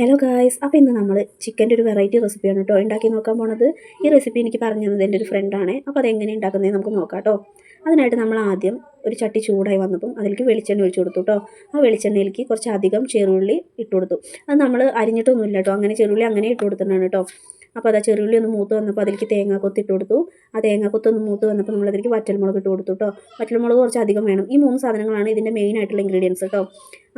Hello guys, അപ്പോൾ ഇന്ന് നമ്മൾ ചിക്കൻ്റെ ഒരു വെറൈറ്റി റെസിപ്പിയാണ് കേട്ടോ ഉണ്ടാക്കി നോക്കാൻ പോണത്. ഈ റെസിപ്പി എനിക്ക് പറഞ്ഞു തന്നത് എൻ്റെ ഒരു ഫ്രണ്ടാണ്. അപ്പോൾ അതെങ്ങനെ ഉണ്ടാക്കുന്നത് നമുക്ക് നോക്കാം കേട്ടോ. അതിനായിട്ട് നമ്മൾ ആദ്യം ഒരു ചട്ടി ചൂടായി വന്നപ്പം അതിലേക്ക് വെളിച്ചെണ്ണ ഒഴിച്ചു കൊടുത്തു കേട്ടോ. ആ വെളിച്ചെണ്ണയിലേക്ക് കുറച്ചധികം ചെറുള്ളി ഇട്ട് കൊടുത്തു. അത് നമ്മൾ അരിഞ്ഞിട്ടൊന്നുമില്ല കേട്ടോ, അങ്ങനെ ചെറുള്ളി അങ്ങനെ ഇട്ട് കൊടുത്തിട്ടാണ് കേട്ടോ. അപ്പോൾ അതാ ചെറുള്ളി ഒന്ന് മൂത്ത് വന്നപ്പോൾ അതിലേക്ക് തേങ്ങാക്കൊത്ത് ഇട്ട് കൊടുത്തു. ആ തേങ്ങാക്കൊത്ത് ഒന്ന് മൂത്ത് വന്നപ്പോൾ നമ്മൾ അതിലേക്ക് വറ്റൽമുളക് ഇട്ട് കൊടുത്തു കേട്ടോ. വറ്റൽമുളക് കുറച്ച് അധികം വേണം. ഈ 3 സാധനങ്ങളാണ് ഇതിൻ്റെ മെയിൻ ആയിട്ടുള്ള ഇൻഗ്രീഡിയൻസ് കേട്ടോ.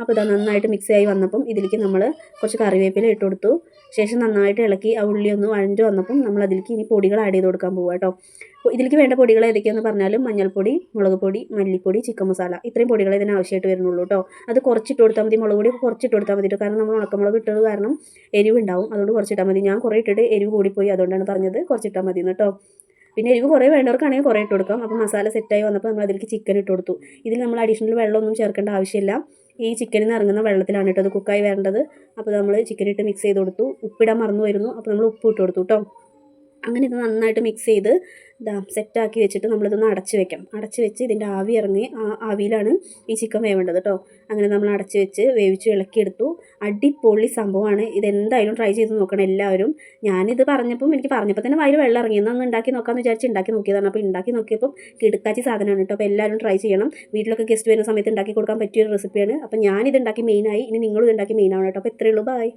അപ്പോൾ ഇത് നന്നായിട്ട് മിക്സ് ആയി വന്നപ്പം ഇതിലേക്ക് നമ്മൾ കുറച്ച് കറിവേപ്പില ഇട്ട് കൊടുത്തു. ശേഷം നന്നായിട്ട് ഇളക്കി ആ ഉള്ളി ഒന്ന് വഴണ്ട് വന്നപ്പം നമ്മൾ അതിലേക്ക് ഇനി പൊടികൾ ആഡ് ചെയ്ത് കൊടുക്കാൻ പോകുക കേട്ടോ. അപ്പോൾ ഇതിലേക്ക് വേണ്ട പൊടികൾ ഏതൊക്കെയെന്ന് പറഞ്ഞാൽ മഞ്ഞൾപ്പൊടി, മുളക് പൊടി, മല്ലിപ്പൊടി, ചിക്കൻ മസാല, ഇത്രയും പൊടികൾ ഇതിന് ആവശ്യമായിട്ട് വരുന്നുള്ളൂ കേട്ടോ. അത് കുറച്ചിട്ട് കൊടുത്താൽ മതി. മുളക് പൊടി കുറച്ചിട്ട് കൊടുത്താൽ മതി കേട്ടോ, കാരണം നമ്മൾ ഉണക്കമുളക് ഇട്ടത് കാരണം എരിവുണ്ടാവും. അതുകൊണ്ട് കുറച്ചിട്ടാൽ മതി. ഞാൻ കുറേ ഇട്ടിട്ട് എരിവ് കൂടിപ്പോയി, അതുകൊണ്ടാണ് പറഞ്ഞത് കുറച്ചിട്ടാൽ മതി കേട്ടോ. പിന്നെ എരിവ് കുറേ വേണ്ടവർക്കാണെങ്കിൽ കുറേ ഇട്ട് കൊടുക്കാം. അപ്പോൾ മസാല സെറ്റായി വന്നപ്പോൾ നമ്മൾ അതിലേക്ക് ചിക്കൻ ഇട്ട് കൊടുത്തു. ഇതിൽ നമ്മൾ അഡീഷണൽ വെള്ളമൊന്നും ചേർക്കേണ്ട ആവശ്യമില്ല. ഈ ചിക്കനിൽ നിന്ന് ഇറങ്ങുന്ന വെള്ളത്തിലാണ് കേട്ടോ അത് കുക്കായി വരേണ്ടത്. അപ്പോൾ നമ്മൾ ചിക്കൻ ഇട്ട് മിക്സ് ചെയ്ത് കൊടുത്തു. ഉപ്പിടാൻ മറന്നു വരുന്നു, അപ്പോൾ നമ്മൾ ഉപ്പ് ഇട്ട് കൊടുത്തു കേട്ടോ. അങ്ങനെ ഇത് നന്നായിട്ട് മിക്സ് ചെയ്ത് സെറ്റാക്കി വെച്ചിട്ട് നമ്മളിതൊന്ന് അടച്ച് വെക്കണം. അടച്ച് വെച്ച് ഇതിൻ്റെ ആവി ഇറങ്ങി ആ ആവിയിലാണ് ഈ ചിക്കൻ വേവേണ്ടത് കേട്ടോ. അങ്ങനെ നമ്മൾ അടച്ച് വെച്ച് വേവിച്ച് ഇളക്കിയെടുത്തു. അടിപൊളി സംഭവമാണ്. ഇതെന്തായാലും ട്രൈ ചെയ്ത് നോക്കണം എല്ലാവരും. ഞാനിത് പറഞ്ഞപ്പോൾ തന്നെ വായിൽ വെള്ളം ഇറങ്ങി. എന്നാൽ ഉണ്ടാക്കി നോക്കാമെന്ന് വിചാരിച്ച് ഉണ്ടാക്കി നോക്കിയതാണ്. അപ്പോൾ ഉണ്ടാക്കി നോക്കിയപ്പോൾ കിടുക്കാച്ചി സാധനമാണ് കേട്ടോ. അപ്പോൾ എല്ലാവരും ട്രൈ ചെയ്യണം. വീട്ടിലൊക്കെ ഗസ്റ്റ് വരുന്ന സമയത്ത് ഉണ്ടാക്കി കൊടുക്കാൻ പറ്റിയൊരു റെസിപ്പിയാണ്. അപ്പോൾ ഞാനിത് ഉണ്ടാക്കി മെയിനായി. ഇനി നിങ്ങളും ഇത് ഉണ്ടാക്കി മെയിനാണ് കേട്ടോ. അപ്പോൾ ഇത്രയേ ഉള്ളൂ. ബൈ.